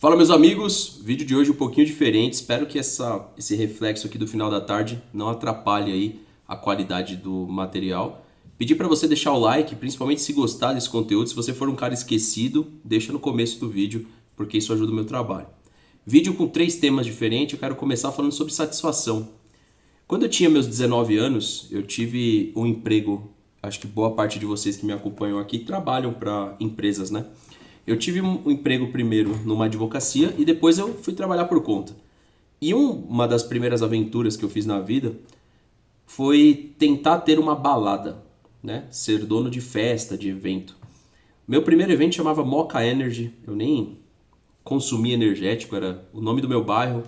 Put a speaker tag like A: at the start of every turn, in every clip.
A: Fala, meus amigos, vídeo de hoje um pouquinho diferente. Espero que esse reflexo aqui do final da tarde não atrapalhe aí a qualidade do material. Pedir para você deixar o like, principalmente se gostar desse conteúdo. Se você for um cara esquecido, deixa no começo do vídeo, porque isso ajuda o meu trabalho. Vídeo com 3 temas diferentes. Eu quero começar falando sobre satisfação. Quando eu tinha meus 19 anos, eu tive um emprego. Acho que boa parte de vocês que me acompanham aqui trabalham para empresas, né? Eu tive um emprego primeiro numa advocacia e depois eu fui trabalhar por conta. E uma das primeiras aventuras que eu fiz na vida foi tentar ter uma balada, né? Ser dono de festa, de evento. Meu primeiro evento chamava Mocha Energy, eu nem consumia energético, era o nome do meu bairro.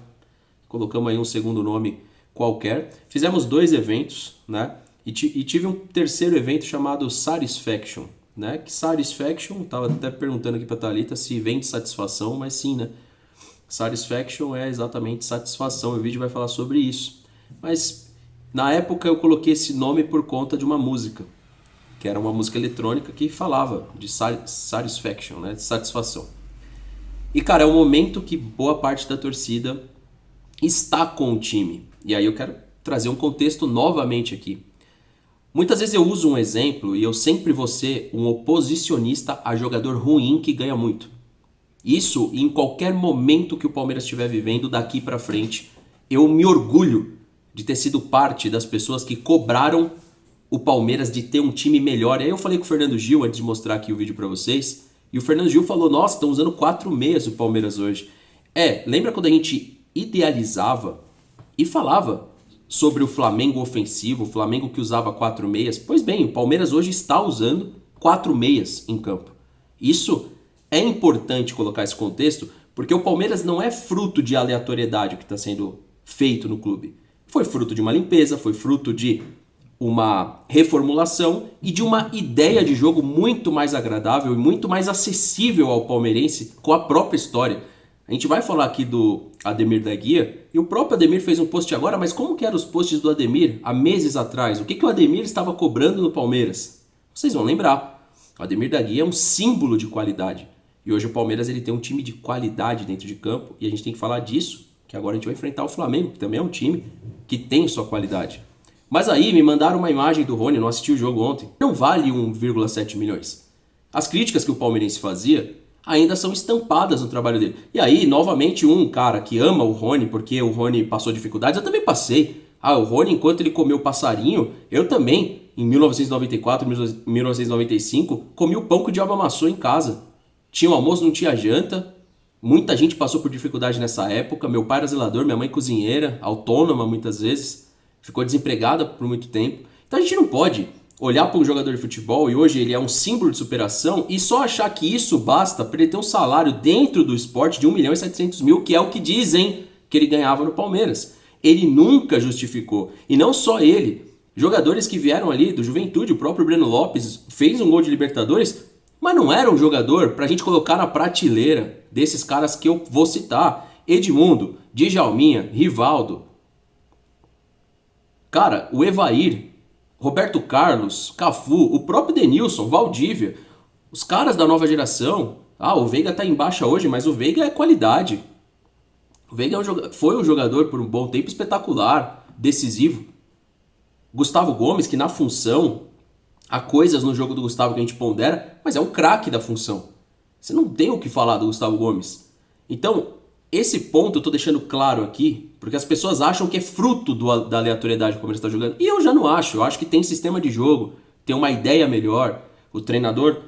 A: Colocamos aí um segundo nome qualquer. Fizemos 2 eventos, né? E tive um terceiro evento chamado Satisfaction, né? Que Satisfaction, tava até perguntando aqui pra Thalita se vem de satisfação, mas sim, né? Satisfaction é exatamente satisfação, o vídeo vai falar sobre isso. Mas na época eu coloquei esse nome por conta de uma música, que era uma música eletrônica que falava de satisfaction, né? De satisfação. E cara, é um momento que boa parte da torcida está com o time. E aí eu quero trazer um contexto novamente aqui. Muitas vezes eu uso um exemplo e eu sempre vou ser um oposicionista a jogador ruim que ganha muito. Isso em qualquer momento que o Palmeiras estiver vivendo daqui pra frente, eu me orgulho de ter sido parte das pessoas que cobraram o Palmeiras de ter um time melhor. E aí eu falei com o Fernando Gil antes de mostrar aqui o vídeo pra vocês, e o Fernando Gil falou: nossa, estão usando 4 meias o Palmeiras hoje. Lembra quando a gente idealizava e falava sobre o Flamengo ofensivo, o Flamengo que usava 4 meias? Pois bem, o Palmeiras hoje está usando 4 meias em campo. Isso é importante colocar esse contexto, porque o Palmeiras não é fruto de aleatoriedade que está sendo feito no clube. Foi fruto de uma limpeza, foi fruto de uma reformulação e de uma ideia de jogo muito mais agradável e muito mais acessível ao palmeirense com a própria história. A gente vai falar aqui do Ademir da Guia, e o próprio Ademir fez um post agora, mas como que eram os posts do Ademir há meses atrás? O que o Ademir estava cobrando no Palmeiras? Vocês vão lembrar. O Ademir da Guia é um símbolo de qualidade. E hoje o Palmeiras ele tem um time de qualidade dentro de campo, e a gente tem que falar disso, que agora a gente vai enfrentar o Flamengo, que também é um time que tem sua qualidade. Mas aí me mandaram uma imagem do Rony, não assisti o jogo ontem, não vale 1,7 milhões. As críticas que o palmeirense fazia ainda são estampadas no trabalho dele. E aí, novamente, um cara que ama o Rony, porque o Rony passou dificuldades, eu também passei. O Rony, enquanto ele comeu passarinho, eu também, em 1994, 1995, comi o pão que o diabo amassou em casa. Tinha o almoço, não tinha janta. Muita gente passou por dificuldade nessa época. Meu pai era zelador, minha mãe cozinheira, autônoma muitas vezes. Ficou desempregada por muito tempo. Então a gente não pode olhar para um jogador de futebol, e hoje ele é um símbolo de superação, e só achar que isso basta para ele ter um salário dentro do esporte de 1.700.000, que é o que dizem que ele ganhava no Palmeiras. Ele nunca justificou. E não só ele. Jogadores que vieram ali do Juventude, o próprio Breno Lopes fez um gol de Libertadores, mas não era um jogador para a gente colocar na prateleira desses caras que eu vou citar. Edmundo, Djalminha, Rivaldo. Cara, o Evair, Roberto Carlos, Cafu, o próprio Denilson, Valdívia, os caras da nova geração. O Veiga tá em baixa hoje, mas o Veiga é qualidade. O Veiga foi um jogador por um bom tempo espetacular, decisivo. Gustavo Gomes, que na função, há coisas no jogo do Gustavo que a gente pondera, mas é um craque da função. Você não tem o que falar do Gustavo Gomes. Então, esse ponto eu tô deixando claro aqui, porque as pessoas acham que é fruto da aleatoriedade como ele está jogando. E eu já não acho. Eu acho que tem sistema de jogo, tem uma ideia melhor. O treinador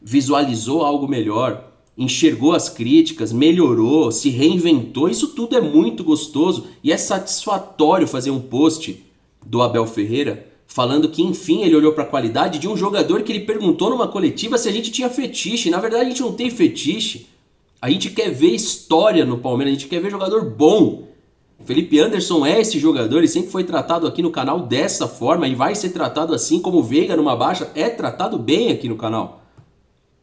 A: visualizou algo melhor, enxergou as críticas, melhorou, se reinventou. Isso tudo é muito gostoso e é satisfatório fazer um post do Abel Ferreira falando que, enfim, ele olhou para a qualidade de um jogador que ele perguntou numa coletiva se a gente tinha fetiche. Na verdade, a gente não tem fetiche. A gente quer ver história no Palmeiras, a gente quer ver jogador bom. Felipe Anderson é esse jogador, ele sempre foi tratado aqui no canal dessa forma e vai ser tratado assim como o Veiga numa baixa é tratado bem aqui no canal.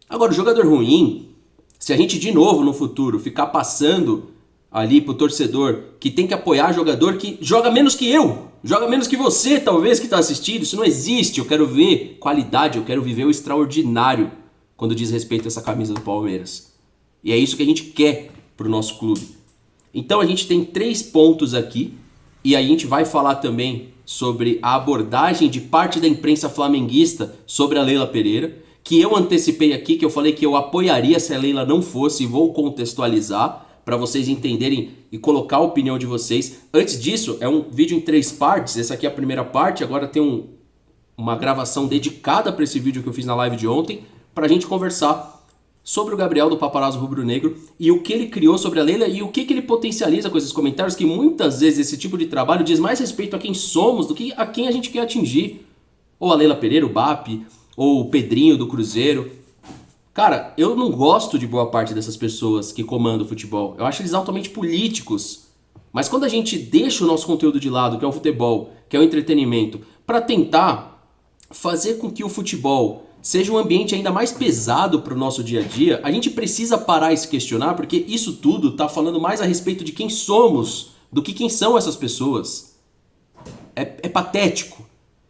A: Agora, o jogador ruim, se a gente de novo no futuro ficar passando ali pro torcedor que tem que apoiar jogador que joga menos que eu, joga menos que você talvez que está assistindo, isso não existe. Eu quero ver qualidade, eu quero viver o extraordinário quando diz respeito a essa camisa do Palmeiras. E é isso que a gente quer para o nosso clube. Então a gente tem 3 pontos aqui, e a gente vai falar também sobre a abordagem de parte da imprensa flamenguista sobre a Leila Pereira, que eu antecipei aqui, que eu falei que eu apoiaria se a Leila não fosse, e vou contextualizar para vocês entenderem e colocar a opinião de vocês. Antes disso, é um vídeo em 3 partes, essa aqui é a primeira parte, agora tem uma gravação dedicada para esse vídeo que eu fiz na live de ontem, para a gente conversar sobre o Gabriel do Paparazzo Rubro Negro e o que ele criou sobre a Leila e o que ele potencializa com esses comentários, que muitas vezes esse tipo de trabalho diz mais respeito a quem somos do que a quem a gente quer atingir. Ou a Leila Pereira, o BAP, ou o Pedrinho do Cruzeiro. Cara, eu não gosto de boa parte dessas pessoas que comandam o futebol. Eu acho eles altamente políticos. Mas quando a gente deixa o nosso conteúdo de lado, que é o futebol, que é o entretenimento, para tentar fazer com que o futebol seja um ambiente ainda mais pesado para o nosso dia a dia, a gente precisa parar e se questionar, porque isso tudo está falando mais a respeito de quem somos do que quem são essas pessoas. É patético.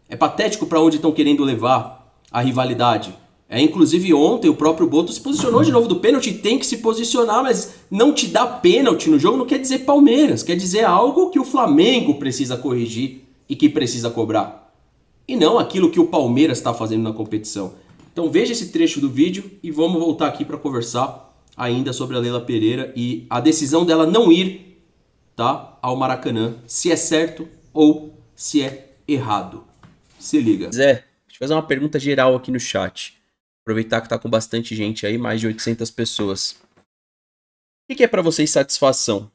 A: É patético para onde estão querendo levar a rivalidade. Inclusive ontem o próprio Boto se posicionou de novo do pênalti, tem que se posicionar, mas não te dá pênalti no jogo não quer dizer Palmeiras, quer dizer algo que o Flamengo precisa corrigir e que precisa cobrar. E não aquilo que o Palmeiras está fazendo na competição. Então veja esse trecho do vídeo e vamos voltar aqui para conversar ainda sobre a Leila Pereira e a decisão dela não ir, tá, ao Maracanã, se é certo ou se é errado. Se liga. Zé, deixa eu fazer uma pergunta geral aqui no chat. Aproveitar que tá com bastante gente aí, mais de 800 pessoas. O que é para vocês satisfação?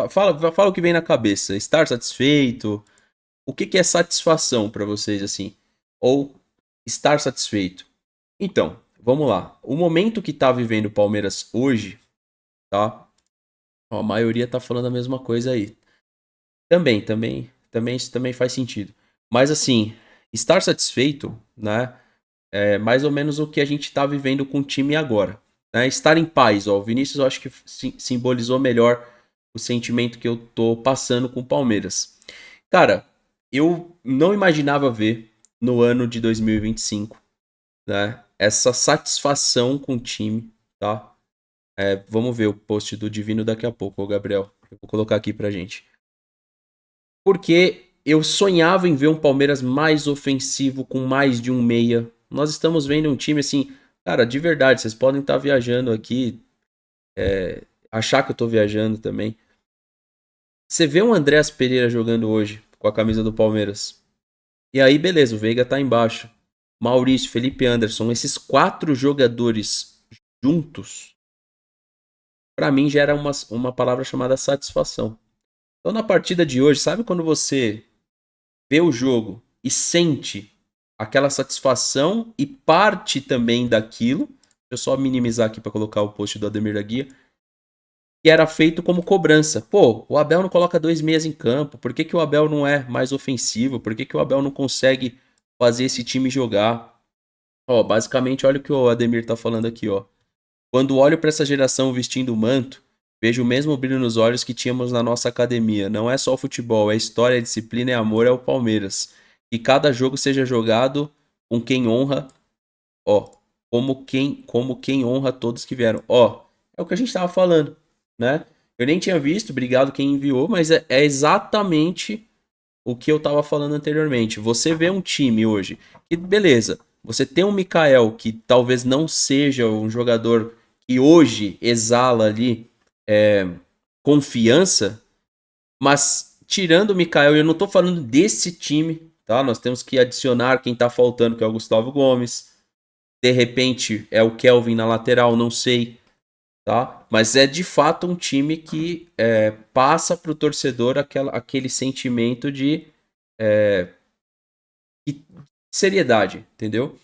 A: Fala o que vem na cabeça. Estar satisfeito? O que é satisfação para vocês, assim? Ou estar satisfeito? Então, vamos lá. O momento que tá vivendo o Palmeiras hoje, tá? Ó, a maioria tá falando a mesma coisa aí. Isso também faz sentido. Mas assim, estar satisfeito, né? É mais ou menos o que a gente tá vivendo com o time agora. Né? Estar em paz, ó. O Vinícius eu acho que simbolizou melhor o sentimento que eu tô passando com o Palmeiras. Cara, eu não imaginava ver no ano de 2025, né, essa satisfação com o time, tá? Vamos ver o post do Divino daqui a pouco, ô Gabriel. Eu vou colocar aqui pra gente. Porque eu sonhava em ver um Palmeiras mais ofensivo, com mais de um meia. Nós estamos vendo um time assim, cara, de verdade, vocês podem estar viajando aqui, achar que eu tô viajando também. Você vê o Andreas Pereira jogando hoje com a camisa do Palmeiras. E aí, beleza, o Veiga tá embaixo. Maurício, Felipe Anderson, esses 4 jogadores juntos, pra mim gera uma palavra chamada satisfação. Então, na partida de hoje, sabe quando você vê o jogo e sente aquela satisfação e parte também daquilo? Deixa eu só minimizar aqui pra colocar o post do Ademir da Guia. Que era feito como cobrança. Pô, o Abel não coloca 2 meias em campo. Por que o Abel não é mais ofensivo? Por que o Abel não consegue fazer esse time jogar? Ó, basicamente, olha o que o Ademir tá falando aqui, ó. Quando olho para essa geração vestindo o manto, vejo o mesmo brilho nos olhos que tínhamos na nossa academia. Não é só o futebol, é história, é disciplina, é amor, é o Palmeiras. Que cada jogo seja jogado com quem honra, ó, como quem honra todos que vieram. Ó, é o que a gente tava falando, né? Eu nem tinha visto, obrigado quem enviou, mas é exatamente o que eu tava falando anteriormente. Você vê um time hoje, que beleza, você tem um Mikael que talvez não seja um jogador que hoje exala ali confiança, mas tirando o Mikael, eu não tô falando desse time, tá? Nós temos que adicionar quem tá faltando, que é o Gustavo Gomes. De repente é o Kelvin na lateral, não sei, tá? Mas é de fato um time que passa pro torcedor aquele sentimento de seriedade, entendeu?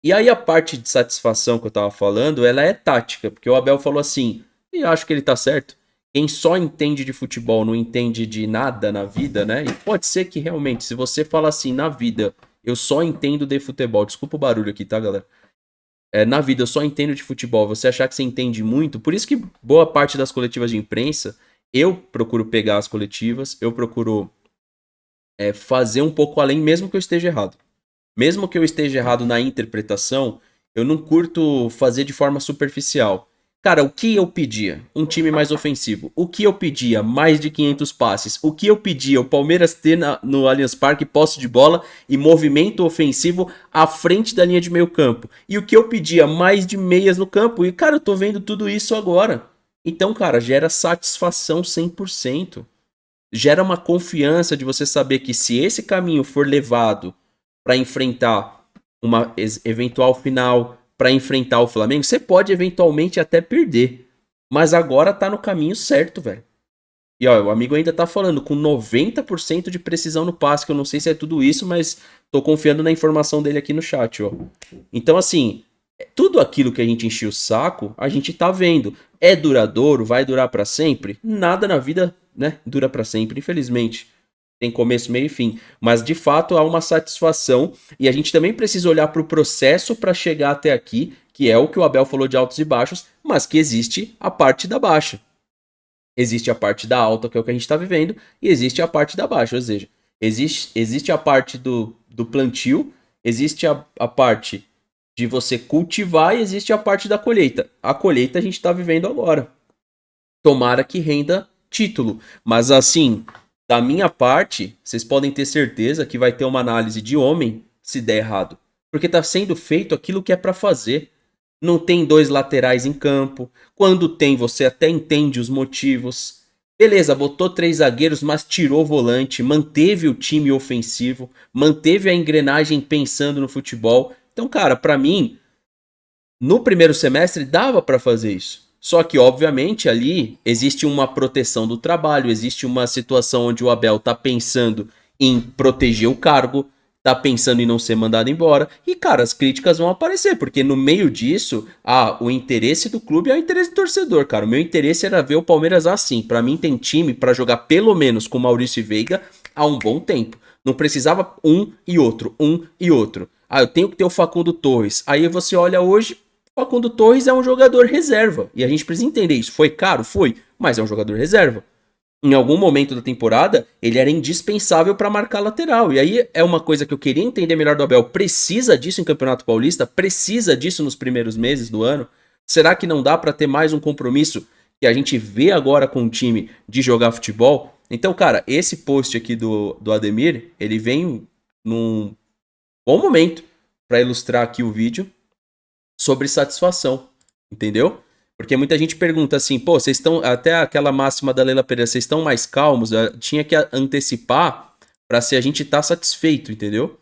A: E aí a parte de satisfação que eu tava falando, ela é tática, porque o Abel falou assim, e acho que ele tá certo, quem só entende de futebol não entende de nada na vida, né? E pode ser que realmente, se você fala assim, na vida, eu só entendo de futebol, desculpa o barulho aqui, tá, galera? Na vida eu só entendo de futebol, você achar que você entende muito, por isso que boa parte das coletivas de imprensa, eu procuro pegar as coletivas, eu procuro fazer um pouco além, mesmo que eu esteja errado. Mesmo que eu esteja errado na interpretação, eu não curto fazer de forma superficial. Cara, o que eu pedia? Um time mais ofensivo. O que eu pedia? Mais de 500 passes. O que eu pedia? O Palmeiras ter no Allianz Parque posse de bola e movimento ofensivo à frente da linha de meio campo. E o que eu pedia? Mais de meias no campo. E, cara, eu tô vendo tudo isso agora. Então, cara, gera satisfação 100%. Gera uma confiança de você saber que se esse caminho for levado para enfrentar uma eventual final, para enfrentar o Flamengo, você pode eventualmente até perder. Mas agora tá no caminho certo, velho. E ó, o amigo ainda tá falando com 90% de precisão no passe, que eu não sei se é tudo isso, mas tô confiando na informação dele aqui no chat, ó. Então, assim, tudo aquilo que a gente encheu o saco, a gente tá vendo. É duradouro? Vai durar para sempre? Nada na vida, né, dura para sempre, infelizmente. Tem começo, meio e fim. Mas de fato há uma satisfação e a gente também precisa olhar para o processo para chegar até aqui, que é o que o Abel falou de altos e baixos, mas que existe a parte da baixa. Existe a parte da alta, que é o que a gente está vivendo, e existe a parte da baixa. Ou seja, existe a parte do plantio, existe a parte de você cultivar e existe a parte da colheita. A colheita a gente está vivendo agora. Tomara que renda título. Mas assim, da minha parte, vocês podem ter certeza que vai ter uma análise de homem se der errado. Porque tá sendo feito aquilo que é para fazer. Não tem dois laterais em campo. Quando tem, você até entende os motivos. Beleza, botou 3 zagueiros, mas tirou o volante, manteve o time ofensivo, manteve a engrenagem pensando no futebol. Então, cara, para mim, no primeiro semestre dava para fazer isso. Só que, obviamente, ali existe uma proteção do trabalho, existe uma situação onde o Abel tá pensando em proteger o cargo, tá pensando em não ser mandado embora. E, cara, as críticas vão aparecer, porque no meio disso, o interesse do clube é o interesse do torcedor, cara. O meu interesse era ver o Palmeiras assim. Para mim tem time para jogar pelo menos com Maurício e Veiga há um bom tempo. Não precisava um e outro, um e outro. Eu tenho que ter o Facundo Torres. Aí você olha hoje, Facundo Torres é um jogador reserva. E a gente precisa entender isso. Foi caro? Foi. Mas é um jogador reserva. Em algum momento da temporada, ele era indispensável para marcar lateral. E aí é uma coisa que eu queria entender melhor do Abel. Precisa disso em Campeonato Paulista? Precisa disso nos primeiros meses do ano? Será que não dá para ter mais um compromisso que a gente vê agora com o time de jogar futebol? Então, cara, esse post aqui do Ademir, ele vem num bom momento para ilustrar aqui o vídeo sobre satisfação, entendeu? Porque muita gente pergunta assim, pô, vocês estão, até aquela máxima da Leila Pereira, vocês estão mais calmos? Tinha que antecipar para se a gente tá satisfeito, entendeu?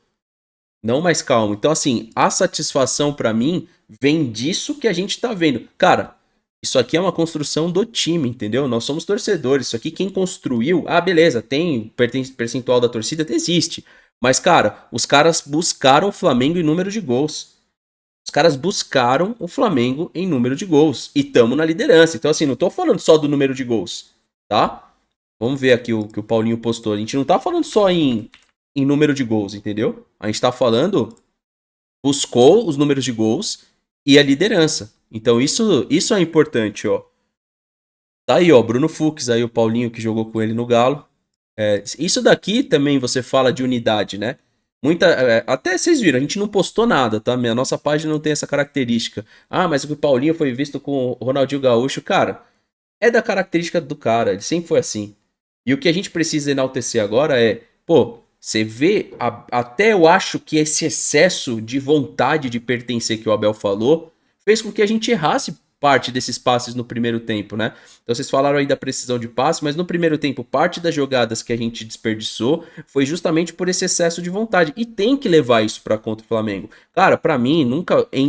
A: Não mais calmo. Então, assim, a satisfação para mim vem disso que a gente tá vendo. Cara, isso aqui é uma construção do time, entendeu? Nós somos torcedores. Isso aqui quem construiu, beleza, tem percentual da torcida, existe. Mas, cara, os caras buscaram o Flamengo em número de gols. Os caras buscaram o Flamengo em número de gols. E tamo na liderança. Então, assim, não tô falando só do número de gols, tá? Vamos ver aqui o que o Paulinho postou. A gente não tá falando só em número de gols, entendeu? A gente tá falando... Buscou os números de gols e a liderança. Então, isso é importante, ó. Tá aí, ó, Bruno Fux, aí o Paulinho que jogou com ele no Galo. Isso daqui também você fala de unidade, né? Até vocês viram, a gente não postou nada, tá? A nossa página não tem essa característica. Mas o Paulinho foi visto com o Ronaldinho Gaúcho. Cara, é da característica do cara, ele sempre foi assim. E o que a gente precisa enaltecer agora é, pô, você vê, até eu acho que esse excesso de vontade de pertencer que o Abel falou, fez com que a gente errasse parte desses passes no primeiro tempo, né? Então vocês falaram aí da precisão de passe, mas no primeiro tempo, parte das jogadas que a gente desperdiçou foi justamente por esse excesso de vontade. E tem que levar isso para contra o Flamengo. Cara, para mim,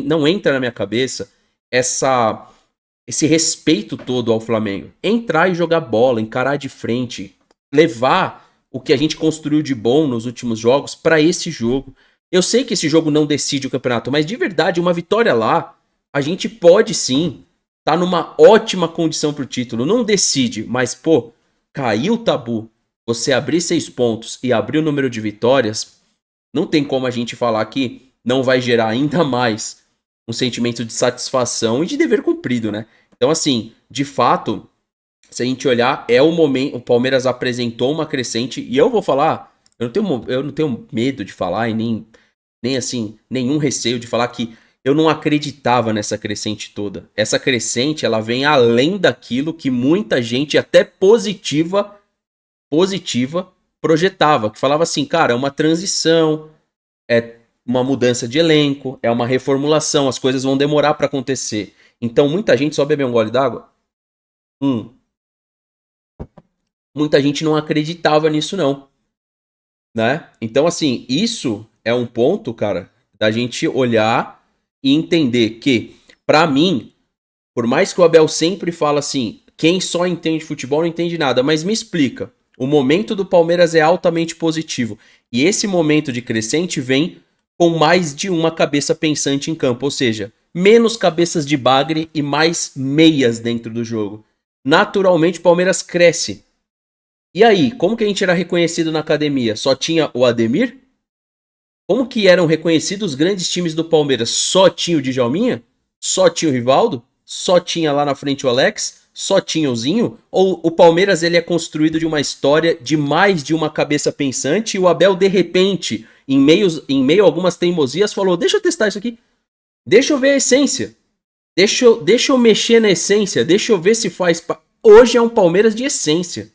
A: não entra na minha cabeça esse respeito todo ao Flamengo. Entrar e jogar bola, encarar de frente, levar o que a gente construiu de bom nos últimos jogos para esse jogo. Eu sei que esse jogo não decide o campeonato, mas de verdade, uma vitória lá, a gente pode sim tá numa ótima condição pro título. Não decide, mas pô, caiu o tabu. Você abrir 6 pontos e abrir o número de vitórias, não tem como a gente falar que não vai gerar ainda mais um sentimento de satisfação e de dever cumprido, né? Então assim, de fato, se a gente olhar, é o momento, o Palmeiras apresentou uma crescente e eu vou falar, eu não tenho medo de falar e nem assim, nenhum receio de falar que eu não acreditava nessa crescente toda. Essa crescente, ela vem além daquilo que muita gente, até positiva, projetava. Que falava assim, cara, é uma transição, é uma mudança de elenco, é uma reformulação, as coisas vão demorar para acontecer. Então muita gente só bebeu um gole d'água. Muita gente não acreditava nisso não, né? Então assim, isso é um ponto, cara, da gente olhar e entender que, pra mim, por mais que o Abel sempre fala assim, quem só entende futebol não entende nada, mas me explica. O momento do Palmeiras é altamente positivo. E esse momento de crescente vem com mais de uma cabeça pensante em campo, ou seja, menos cabeças de bagre e mais meias dentro do jogo. Naturalmente o Palmeiras cresce. E aí, como que a gente era reconhecido na academia? Só tinha o Ademir? Como que eram reconhecidos os grandes times do Palmeiras? Só tinha o Djalminha? Só tinha o Rivaldo? Só tinha lá na frente o Alex? Só tinha o Zinho? Ou o Palmeiras ele é construído de uma história de mais de uma cabeça pensante e o Abel, de repente, em meio a algumas teimosias, falou: deixa eu testar isso aqui. Deixa eu ver a essência. Deixa eu mexer na essência. Deixa eu ver se faz... Hoje é um Palmeiras de essência.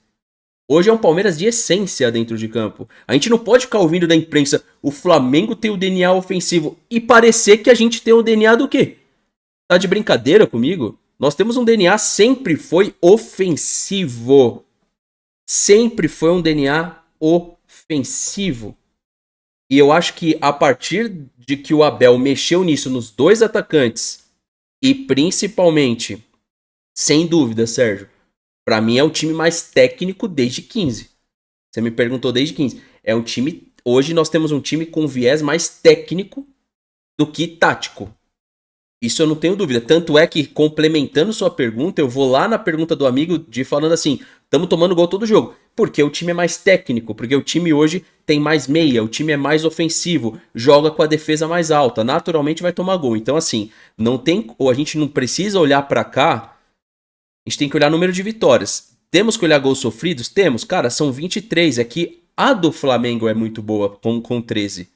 A: Hoje é um Palmeiras de essência dentro de campo. A gente não pode ficar ouvindo da imprensa o Flamengo tem o DNA ofensivo e parecer que a gente tem o DNA do quê? Tá de brincadeira comigo? Nós temos um DNA, sempre foi ofensivo. Sempre foi um DNA ofensivo. E eu acho que a partir de que o Abel mexeu nisso nos dois atacantes e principalmente, sem dúvida, Sérgio, pra mim é o time mais técnico desde 15. Você me perguntou desde 15. É um time... Hoje nós temos um time com viés mais técnico do que tático. Isso eu não tenho dúvida. Tanto é que, complementando sua pergunta, eu vou lá na pergunta do amigo de falando assim, estamos tomando gol todo jogo. Porque o time é mais técnico, porque o time hoje tem mais meia, o time é mais ofensivo, joga com a defesa mais alta, naturalmente vai tomar gol. Então assim, não tem, ou a gente não precisa olhar pra cá, a gente tem que olhar o número de vitórias. Temos que olhar gols sofridos? Temos. Cara, são 23. É que a do Flamengo é muito boa, com 13.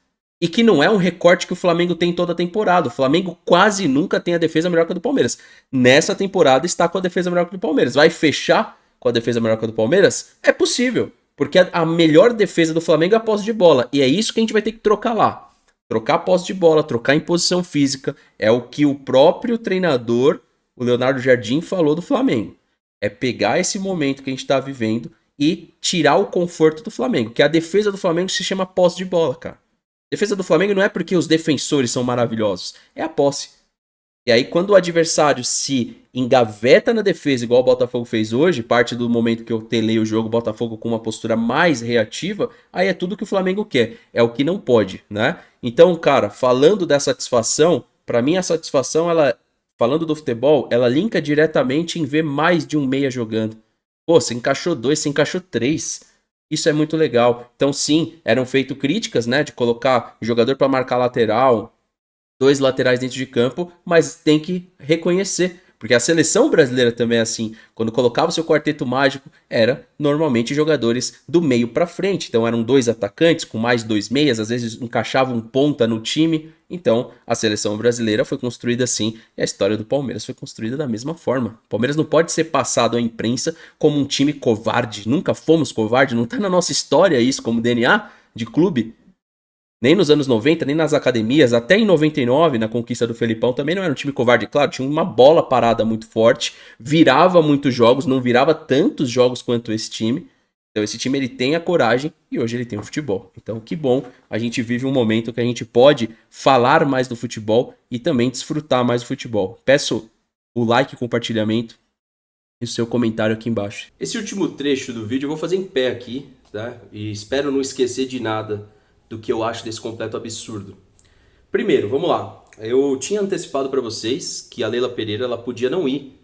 A: E que não é um recorte que o Flamengo tem toda a temporada. O Flamengo quase nunca tem a defesa melhor que a do Palmeiras. Nessa temporada está com a defesa melhor que a do Palmeiras. Vai fechar com a defesa melhor que a do Palmeiras? É possível. Porque a melhor defesa do Flamengo é a posse de bola. E é isso que a gente vai ter que trocar lá. Trocar a posse de bola, trocar em posição física. É o que o próprio treinador, o Leonardo Jardim, falou do Flamengo. É pegar esse momento que a gente está vivendo e tirar o conforto do Flamengo. Que a defesa do Flamengo se chama posse de bola, cara. A defesa do Flamengo não é porque os defensores são maravilhosos, é a posse. E aí quando o adversário se engaveta na defesa, igual o Botafogo fez hoje, parte do momento que eu telei o jogo, o Botafogo com uma postura mais reativa, aí é tudo que o Flamengo quer, é o que não pode, né? Então, cara, falando da satisfação, pra mim a satisfação, ela, falando do futebol, ela linka diretamente em ver mais de um meia jogando. Pô, você encaixou 2, você encaixou 3. Isso é muito legal. Então, sim, eram feitas críticas, né? De colocar jogador para marcar lateral, 2 laterais dentro de campo, mas tem que reconhecer. Porque a seleção brasileira também é assim. Quando colocava o seu quarteto mágico, era normalmente jogadores do meio para frente. Então eram 2 atacantes com mais 2 meias, às vezes encaixavam um ponta no time. Então a seleção brasileira foi construída assim e a história do Palmeiras foi construída da mesma forma. O Palmeiras não pode ser passado à imprensa como um time covarde. Nunca fomos covarde, não está na nossa história isso como DNA de clube. Nem nos anos 90, nem nas academias, até em 99, na conquista do Felipão, também não era um time covarde. Claro, tinha uma bola parada muito forte, virava muitos jogos, não virava tantos jogos quanto esse time. Então esse time ele tem a coragem e hoje ele tem o futebol. Então que bom, a gente vive um momento que a gente pode falar mais do futebol e também desfrutar mais do futebol. Peço o like, o compartilhamento e o seu comentário aqui embaixo. Esse último trecho do vídeo eu vou fazer em pé aqui, tá? E espero não esquecer de nada do que eu acho desse completo absurdo. Primeiro, vamos lá. Eu tinha antecipado para vocês que a Leila Pereira ela podia não ir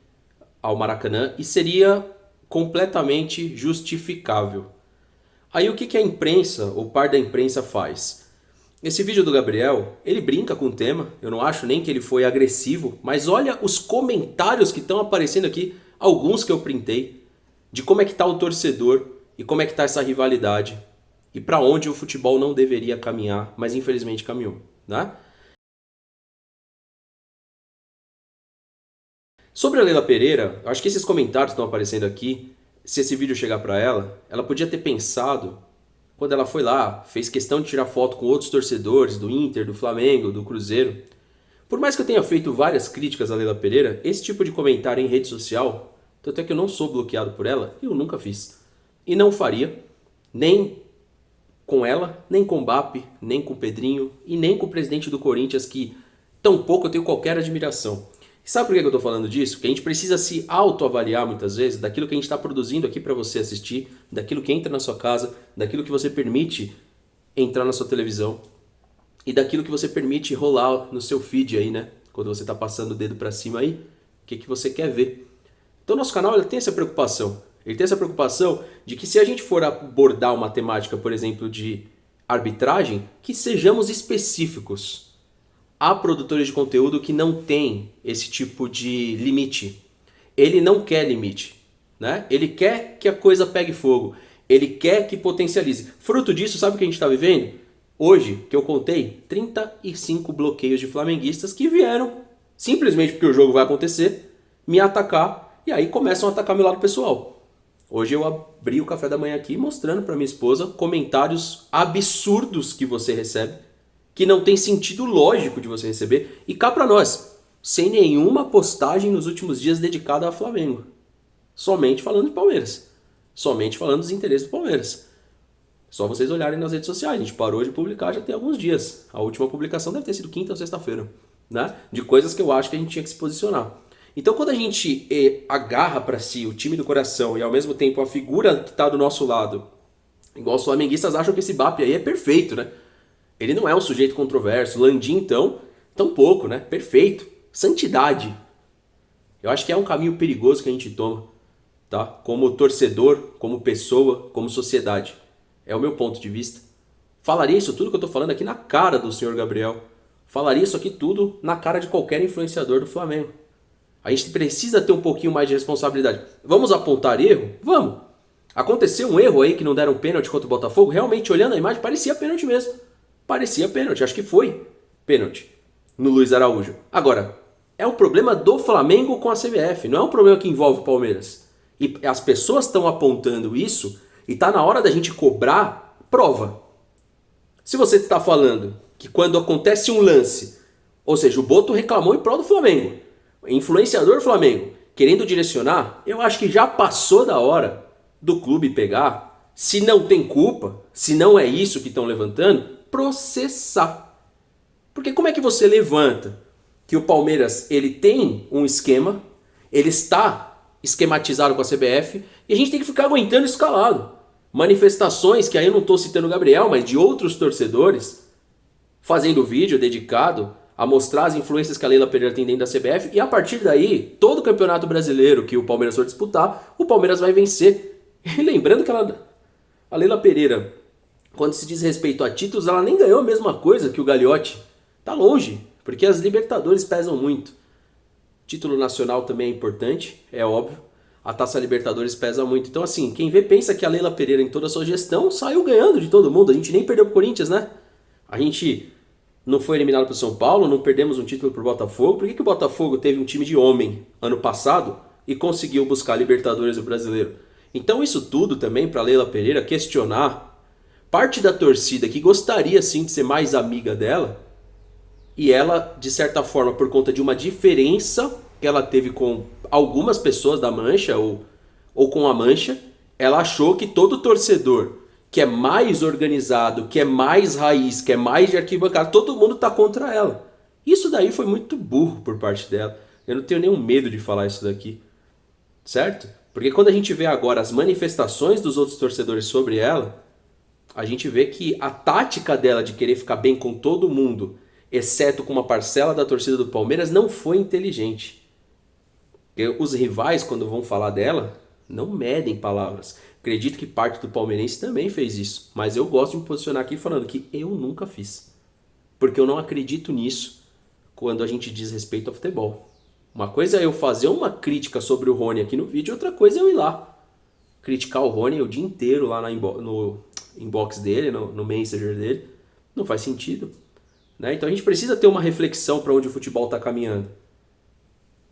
A: ao Maracanã e seria completamente justificável. Aí o que a imprensa, ou parte da imprensa faz? Esse vídeo do Gabriel, ele brinca com o tema, eu não acho nem que ele foi agressivo, mas olha os comentários que estão aparecendo aqui, alguns que eu printei, de como é que tá o torcedor e como é que tá essa rivalidade. E para onde o futebol não deveria caminhar, mas infelizmente caminhou, né? Sobre a Leila Pereira, eu acho que esses comentários estão aparecendo aqui, se esse vídeo chegar para ela, ela podia ter pensado, quando ela foi lá, fez questão de tirar foto com outros torcedores do Inter, do Flamengo, do Cruzeiro. Por mais que eu tenha feito várias críticas à Leila Pereira, esse tipo de comentário em rede social, tanto é que eu não sou bloqueado por ela, eu nunca fiz. E não faria, nem com ela, nem com o Mbappé, nem com o Pedrinho e nem com o presidente do Corinthians, que tampouco eu tenho qualquer admiração. E sabe por que eu estou falando disso? Porque a gente precisa se autoavaliar muitas vezes daquilo que a gente está produzindo aqui para você assistir, daquilo que entra na sua casa, daquilo que você permite entrar na sua televisão e daquilo que você permite rolar no seu feed aí, né? Quando você está passando o dedo para cima aí, o que você quer ver. Então nosso canal ele tem essa preocupação. Ele tem essa preocupação de que se a gente for abordar uma temática, por exemplo, de arbitragem, que sejamos específicos. Há produtores de conteúdo que não têm esse tipo de limite. Ele não quer limite, né? Ele quer que a coisa pegue fogo. Ele quer que potencialize. Fruto disso, sabe o que a gente está vivendo? Hoje, que eu contei, 35 bloqueios de flamenguistas que vieram, simplesmente porque o jogo vai acontecer, me atacar e aí começam a atacar meu lado pessoal. Hoje eu abri o café da manhã aqui mostrando para minha esposa comentários absurdos que você recebe, que não tem sentido lógico de você receber, e cá pra nós, sem nenhuma postagem nos últimos dias dedicada ao Flamengo. Somente falando de Palmeiras. Somente falando dos interesses do Palmeiras. Só vocês olharem nas redes sociais, a gente parou de publicar já tem alguns dias. A última publicação deve ter sido quinta ou sexta-feira, né? De coisas que eu acho que a gente tinha que se posicionar. Então quando a gente agarra pra si o time do coração e ao mesmo tempo a figura que tá do nosso lado, igual os flamenguistas acham que esse Mbappé aí é perfeito, né? Ele não é um sujeito controverso. Landim, então, tampouco, né? Perfeito. Santidade. Eu acho que é um caminho perigoso que a gente toma, tá? Como torcedor, como pessoa, como sociedade. É o meu ponto de vista. Falaria isso tudo que eu tô falando aqui na cara do senhor Gabriel. Falaria isso aqui tudo na cara de qualquer influenciador do Flamengo. A gente precisa ter um pouquinho mais de responsabilidade. Vamos apontar erro? Vamos. Aconteceu um erro aí que não deram pênalti contra o Botafogo. Realmente, olhando a imagem, parecia pênalti mesmo. Parecia pênalti, acho que foi pênalti no Luiz Araújo. Agora, é um problema do Flamengo com a CBF, não é um problema que envolve o Palmeiras. E as pessoas estão apontando isso e está na hora da gente cobrar prova. Se você está falando que quando acontece um lance, ou seja, o Boto reclamou em prol do Flamengo, influenciador do Flamengo, querendo direcionar, eu acho que já passou da hora do clube pegar, se não tem culpa, se não é isso que estão levantando, processar. Porque como é que você levanta que o Palmeiras ele tem um esquema, ele está esquematizado com a CBF e a gente tem que ficar aguentando isso calado. Manifestações que aí eu não estou citando o Gabriel, mas de outros torcedores fazendo vídeo dedicado a mostrar as influências que a Leila Pereira tem dentro da CBF e a partir daí, todo o campeonato brasileiro que o Palmeiras for disputar, o Palmeiras vai vencer. E lembrando que a Leila Pereira, quando se diz respeito a títulos, ela nem ganhou a mesma coisa que o Gagliotti. Tá longe, porque as Libertadores pesam muito. Título nacional também é importante, é óbvio. A Taça Libertadores pesa muito. Então assim, quem vê pensa que a Leila Pereira em toda a sua gestão saiu ganhando de todo mundo. A gente nem perdeu pro Corinthians, né? A gente não foi eliminado pro São Paulo, não perdemos um título pro Botafogo. Por que o Botafogo teve um time de homem ano passado e conseguiu buscar a Libertadores e o Brasileiro? Então isso tudo também para Leila Pereira questionar parte da torcida que gostaria sim de ser mais amiga dela e ela, de certa forma, por conta de uma diferença que ela teve com algumas pessoas da Mancha ou com a Mancha, ela achou que todo torcedor que é mais organizado, que é mais raiz, que é mais de arquibancada, todo mundo tá contra ela. Isso daí foi muito burro por parte dela. Eu não tenho nenhum medo de falar isso daqui, certo? Porque quando a gente vê agora as manifestações dos outros torcedores sobre ela, a gente vê que a tática dela de querer ficar bem com todo mundo, exceto com uma parcela da torcida do Palmeiras, não foi inteligente. Porque os rivais, quando vão falar dela, não medem palavras. Acredito que parte do palmeirense também fez isso. Mas eu gosto de me posicionar aqui falando que eu nunca fiz. Porque eu não acredito nisso quando a gente diz respeito ao futebol. Uma coisa é eu fazer uma crítica sobre o Rony aqui no vídeo, outra coisa é eu ir lá criticar o Rony o dia inteiro lá no inbox dele, no messenger dele. Não faz sentido, né? Então a gente precisa ter uma reflexão para onde o futebol está caminhando.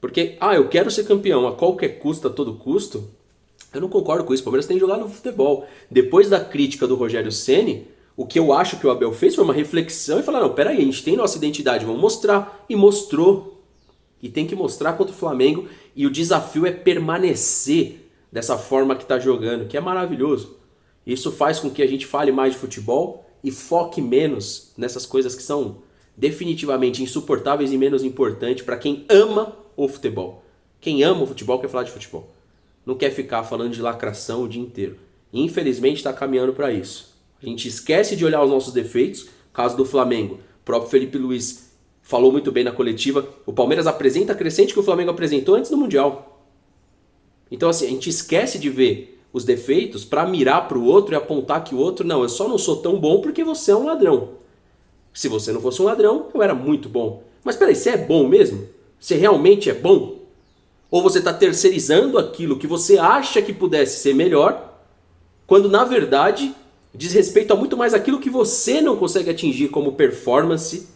A: Porque, eu quero ser campeão a qualquer custo, a todo custo. Eu não concordo com isso. O Palmeiras tem que jogar no futebol. Depois da crítica do Rogério Ceni, o que eu acho que o Abel fez foi uma reflexão e falar, não, peraí, a gente tem nossa identidade, vamos mostrar. E mostrou. E tem que mostrar contra o Flamengo. E o desafio é permanecer dessa forma que está jogando, que é maravilhoso. Isso faz com que a gente fale mais de futebol e foque menos nessas coisas que são definitivamente insuportáveis e menos importantes para quem ama o futebol. Quem ama o futebol quer falar de futebol. Não quer ficar falando de lacração o dia inteiro. E, infelizmente está caminhando para isso. A gente esquece de olhar os nossos defeitos. Caso do Flamengo, o próprio Felipe Luiz falou muito bem na coletiva. O Palmeiras apresenta a crescente que o Flamengo apresentou antes do Mundial. Então assim, a gente esquece de ver os defeitos para mirar para o outro e apontar que o outro, não, eu só não sou tão bom porque você é um ladrão. Se você não fosse um ladrão, eu era muito bom. Mas peraí, você é bom mesmo? Você realmente é bom? Ou você está terceirizando aquilo que você acha que pudesse ser melhor, quando na verdade diz respeito a muito mais aquilo que você não consegue atingir como performance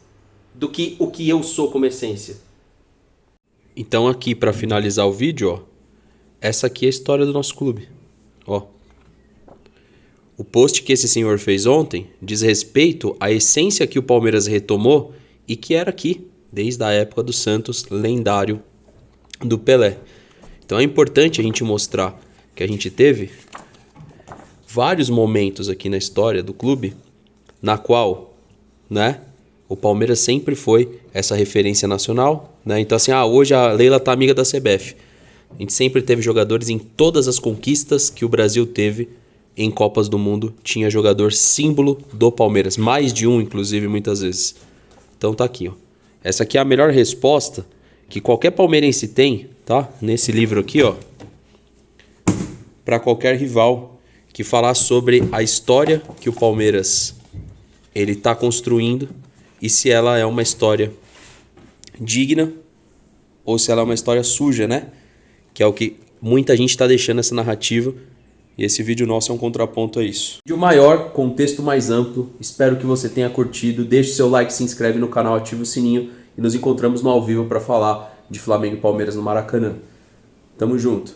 A: do que o que eu sou como essência. Então aqui para finalizar o vídeo, ó, essa aqui é a história do nosso clube. Ó. O post que esse senhor fez ontem diz respeito à essência que o Palmeiras retomou e que era aqui, desde a época do Santos lendário do Pelé. Então é importante a gente mostrar que a gente teve vários momentos aqui na história do clube na qual, né, o Palmeiras sempre foi essa referência nacional, né? Então assim, hoje a Leila tá amiga da CBF. A gente sempre teve jogadores em todas as conquistas que o Brasil teve em Copas do Mundo. Tinha jogador símbolo do Palmeiras. Mais de um, inclusive, muitas vezes. Então tá aqui, ó. Essa aqui é a melhor resposta que qualquer palmeirense tem, tá? Nesse livro aqui, ó. Para qualquer rival que falar sobre a história que o Palmeiras ele tá construindo e se ela é uma história digna ou se ela é uma história suja, né? Que é o que muita gente está deixando essa narrativa. E esse vídeo nosso é um contraponto a isso. Vídeo maior, contexto mais amplo. Espero que você tenha curtido. Deixe seu like, se inscreve no canal, ativa o sininho. E nos encontramos no ao vivo para falar de Flamengo e Palmeiras no Maracanã. Tamo junto.